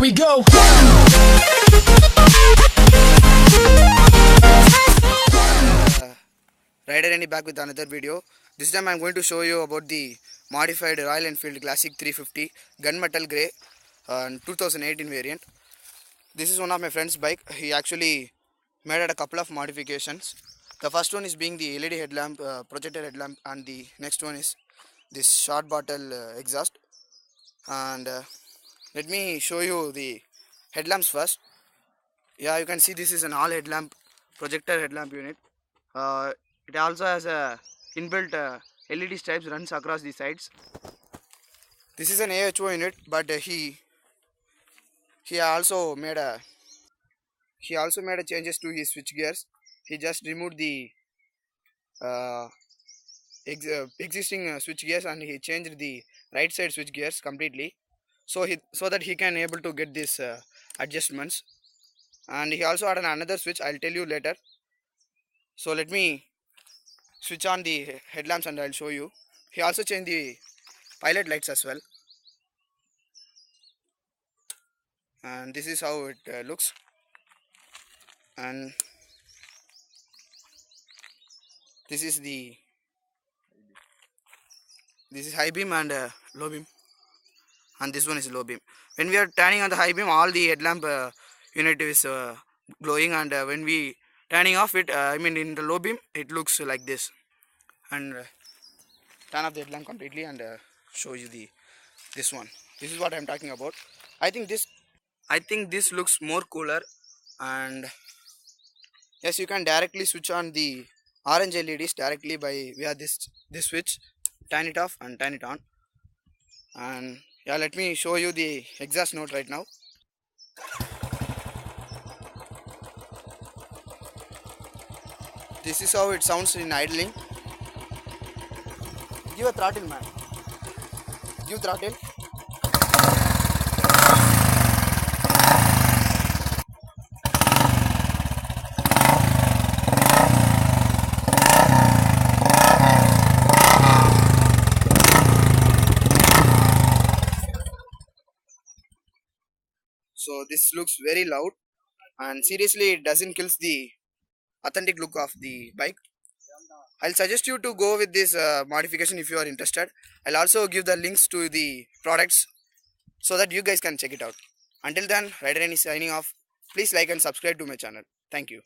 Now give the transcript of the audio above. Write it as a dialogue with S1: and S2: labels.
S1: we go.
S2: Rider Any back with another video. This time I am going to show you about the modified Royal Enfield Classic 350 gunmetal grey 2018 variant. This is one of my friend's bike. He actually made a couple of modifications. The first one is being the LED headlamp, projector headlamp, and the next one is this short bottle exhaust. And let me show you the headlamps first. Yeah, you can see this is an all headlamp projector headlamp unit. It also has a inbuilt LED stripes runs across the sides. This is an AHO unit, but he also made a changes to his switch gears. He just removed the uh, existing switch gears and he changed the right side switch gears completely, so that he can able to get these adjustments. And he also had another switch. I'll tell you later. So let me switch on the headlamps and I'll show you. He also changed the pilot lights as well, and this is how it looks. And this is high beam and low beam, and this one is low beam. When we are turning on the high beam, all the headlamp unit is glowing, and when we turning off it, I mean in the low beam, it looks like this. And turn off the headlamp completely and show you this one. This is what I'm talking about. I think this looks more cooler. And yes, you can directly switch on the orange LEDs directly by via this switch. Turn it off and turn it on. And yeah, let me show you the exhaust note right now. This is how it sounds in idling. Give a throttle, man. Give throttle. So this looks very loud, and seriously it doesn't kill the authentic look of the bike. I'll suggest you to go with this modification if you are interested. I'll also give the links to the products so that you guys can check it out. Until then, Rider Any signing off. Please like and subscribe to my channel. Thank you.